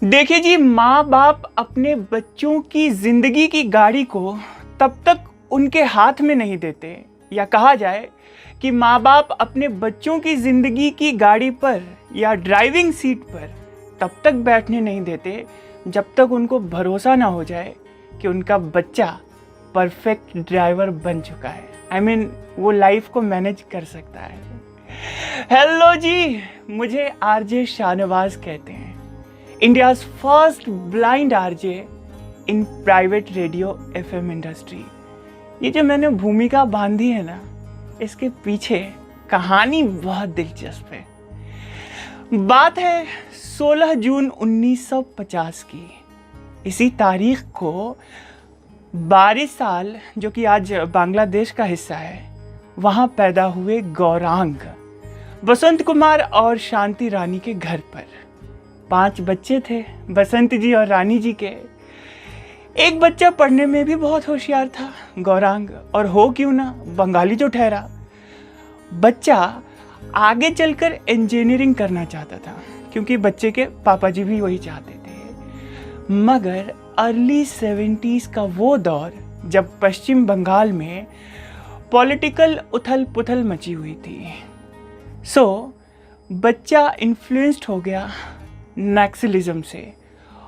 देखिए जी, माँ बाप अपने बच्चों की जिंदगी की गाड़ी को तब तक उनके हाथ में नहीं देते, या कहा जाए कि माँ बाप अपने बच्चों की जिंदगी की गाड़ी पर या ड्राइविंग सीट पर तब तक बैठने नहीं देते जब तक उनको भरोसा ना हो जाए कि उनका बच्चा परफेक्ट ड्राइवर बन चुका है। I mean, वो लाइफ को मैनेज कर सकता है। हेलो जी, मुझे आरजे शाहनवाज कहते हैं, India's first blind RJ in private radio FM industry. ये जो मैंने भूमिका बांधी है ना, इसके पीछे कहानी बहुत दिलचस्प है। बात है 16 जून 1950 की। इसी तारीख को 12 साल, जो कि आज बांग्लादेश का हिस्सा है, वहाँ पैदा हुए गौरांग बसंत कुमार और शांति रानी के घर पर 5 बच्चे थे, बसंत जी और रानी जी के। एक बच्चा पढ़ने में भी बहुत होशियार था, गौरांग, और हो क्यों ना बंगाली जो ठहरा। बच्चा आगे चलकर इंजीनियरिंग करना चाहता था, क्योंकि बच्चे के पापा जी भी वही चाहते थे। मगर अर्ली 70s का वो दौर, जब पश्चिम बंगाल में पॉलिटिकल उथल पुथल मची हुई थी, बच्चा इन्फ्लुएंस्ड हो गया नक्सलिज्म से,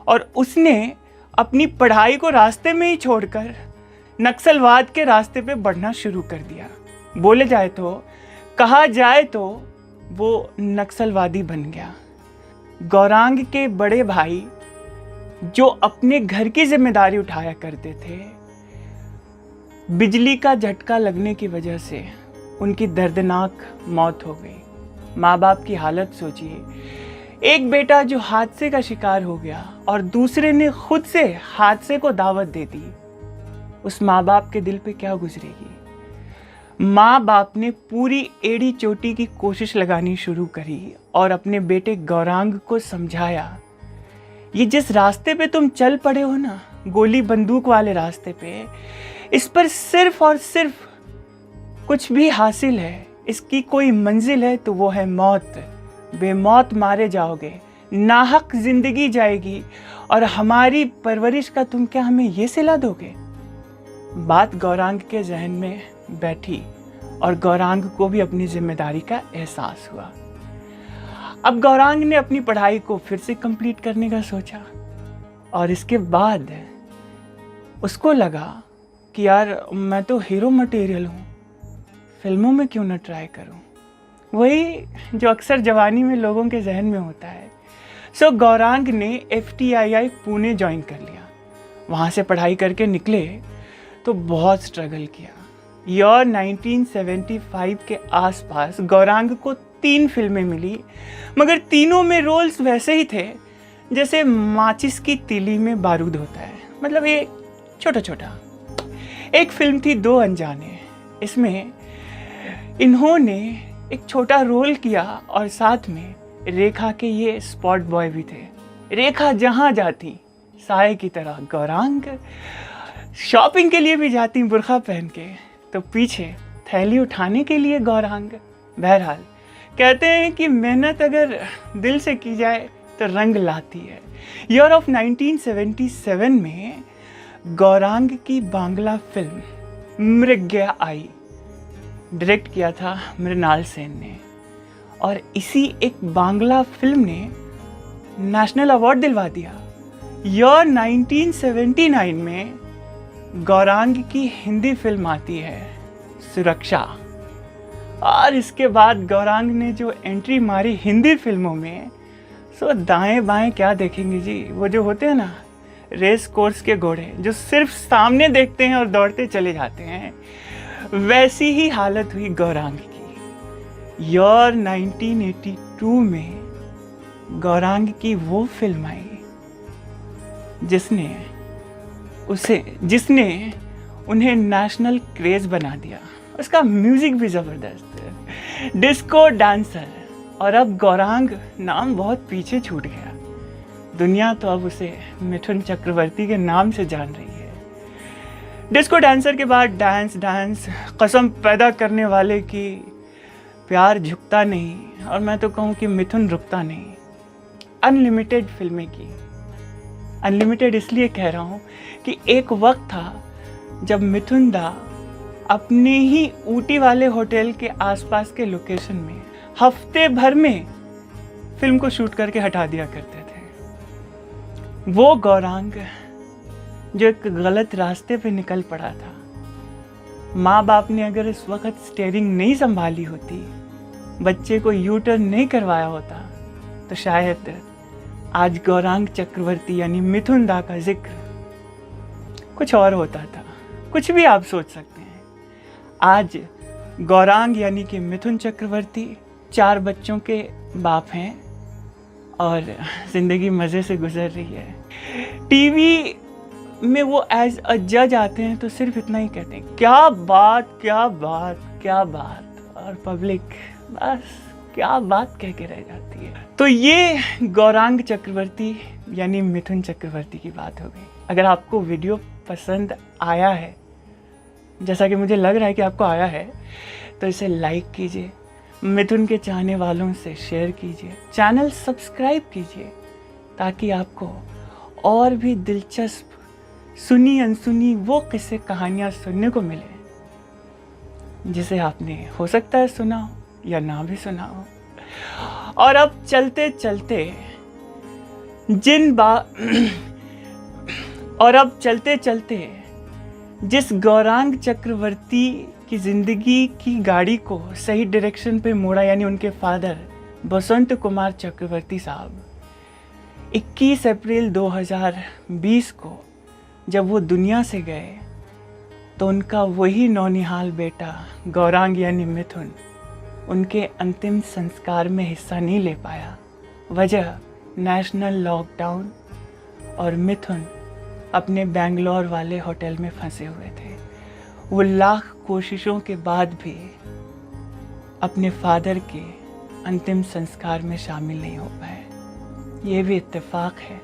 और उसने अपनी पढ़ाई को रास्ते में ही छोड़कर नक्सलवाद के रास्ते पे बढ़ना शुरू कर दिया। बोले जाए तो, कहा जाए तो वो नक्सलवादी बन गया। गौरांग के बड़े भाई, जो अपने घर की जिम्मेदारी उठाया करते थे, बिजली का झटका लगने की वजह से उनकी दर्दनाक मौत हो गई। माँ बाप की हालत सोचिए, एक बेटा जो हादसे का शिकार हो गया और दूसरे ने खुद से हादसे को दावत दे दी, उस माँ बाप के दिल पे क्या गुजरेगी। माँ बाप ने पूरी एड़ी चोटी की कोशिश लगानी शुरू करी और अपने बेटे गौरांग को समझाया, ये जिस रास्ते पे तुम चल पड़े हो ना, गोली बंदूक वाले रास्ते पे, इस पर सिर्फ और सिर्फ कुछ भी हासिल है, इसकी कोई मंजिल है तो वो है मौत। बेमौत मारे जाओगे, नाहक जिंदगी जाएगी, और हमारी परवरिश का तुम क्या हमें ये सिला दोगे। बात गौरांग के जहन में बैठी और गौरांग को भी अपनी जिम्मेदारी का एहसास हुआ। अब गौरांग ने अपनी पढ़ाई को फिर से कंप्लीट करने का सोचा, और इसके बाद उसको लगा कि यार, मैं तो हीरो मटेरियल हूँ, फिल्मों में क्यों ना ट्राई करूँ। वही जो अक्सर जवानी में लोगों के जहन में होता है। गौरांग ने FTII पुणे ज्वाइन कर लिया। वहाँ से पढ़ाई करके निकले तो बहुत स्ट्रगल किया। ईयर 1975 के आसपास गौरांग को 3 फिल्में मिली, मगर तीनों में रोल्स वैसे ही थे जैसे माचिस की तीली में बारूद होता है, मतलब ये छोटा छोटा। एक फिल्म थी 2 अनजाने। इसमें इन्होंने एक छोटा रोल किया और साथ में रेखा के ये स्पॉट बॉय भी थे। रेखा जहाँ जाती साए की तरह, गौरांग शॉपिंग के लिए भी जाती बुर्खा पहन के, तो पीछे थैली उठाने के लिए गौरांग। बहरहाल कहते हैं कि मेहनत अगर दिल से की जाए तो रंग लाती है। ईयर ऑफ 1977 में गौरांग की बांग्ला फिल्म मृग्या आई। डायरेक्ट किया था मृणाल सेन ने, और इसी एक बांग्ला फिल्म ने नेशनल अवार्ड दिलवा दिया। ईयर 1979 में गौरांग की हिंदी फिल्म आती है सुरक्षा, और इसके बाद गौरांग ने जो एंट्री मारी हिंदी फिल्मों में, सो दाएं बाएं क्या देखेंगे जी। वो जो होते हैं ना रेस कोर्स के घोड़े, जो सिर्फ सामने देखते हैं और दौड़ते चले जाते हैं, वैसी ही हालत हुई गौरांग की। ईयर 1982 में गौरांग की वो फिल्म आई जिसने उन्हें नेशनल क्रेज बना दिया। उसका म्यूजिक भी जबरदस्त, डिस्को डांसर। और अब गौरांग नाम बहुत पीछे छूट गया, दुनिया तो अब उसे मिथुन चक्रवर्ती के नाम से जान रही है। डिस्को डांसर के बाद डांस कसम पैदा करने वाले की प्यार झुकता नहीं, और मैं तो कहूँ कि मिथुन रुकता नहीं। अनलिमिटेड फिल्में की, अनलिमिटेड इसलिए कह रहा हूँ कि एक वक्त था जब मिथुन दा अपने ही ऊटी वाले होटल के आसपास के लोकेशन में हफ्ते भर में फिल्म को शूट करके हटा दिया करते थे। वो गौरांग जो एक गलत रास्ते पे निकल पड़ा था, माँ बाप ने अगर इस वक्त स्टीयरिंग नहीं संभाली होती, बच्चे को यू टर्न नहीं करवाया होता, तो शायद आज गौरांग चक्रवर्ती यानी मिथुन दा का जिक्र कुछ और होता था। कुछ भी आप सोच सकते हैं। आज गौरांग यानी कि मिथुन चक्रवर्ती 4 बच्चों के बाप हैं और ज़िंदगी मज़े से गुजर रही है। टीवी में वो एज अ जज आते हैं तो सिर्फ इतना ही कहते हैं, क्या बात क्या बात क्या बात, और पब्लिक बस क्या बात कह के रह जाती है। तो ये गौरांग चक्रवर्ती यानी मिथुन चक्रवर्ती की बात हो गई। अगर आपको वीडियो पसंद आया है, जैसा कि मुझे लग रहा है कि आपको आया है, तो इसे लाइक कीजिए, मिथुन के चाहने वालों से शेयर कीजिए, चैनल सब्सक्राइब कीजिए, ताकि आपको और भी दिलचस्प सुनी अनसुनी वो किस्से कहानियाँ सुनने को मिले जिसे आपने हो सकता है सुना हो या ना भी सुना हो। और अब चलते चलते जिस गौरांग चक्रवर्ती की ज़िंदगी की गाड़ी को सही डायरेक्शन पे मोड़ा, यानी उनके फादर बसंत कुमार चक्रवर्ती साहब, 21 अप्रैल 2020 को जब वो दुनिया से गए, तो उनका वही नौनिहाल बेटा गौरांग यानी मिथुन उनके अंतिम संस्कार में हिस्सा नहीं ले पाया। वजह नेशनल लॉकडाउन, और मिथुन अपने बेंगलोर वाले होटल में फंसे हुए थे। वो लाख कोशिशों के बाद भी अपने फादर के अंतिम संस्कार में शामिल नहीं हो पाए। ये भी इत्तेफाक है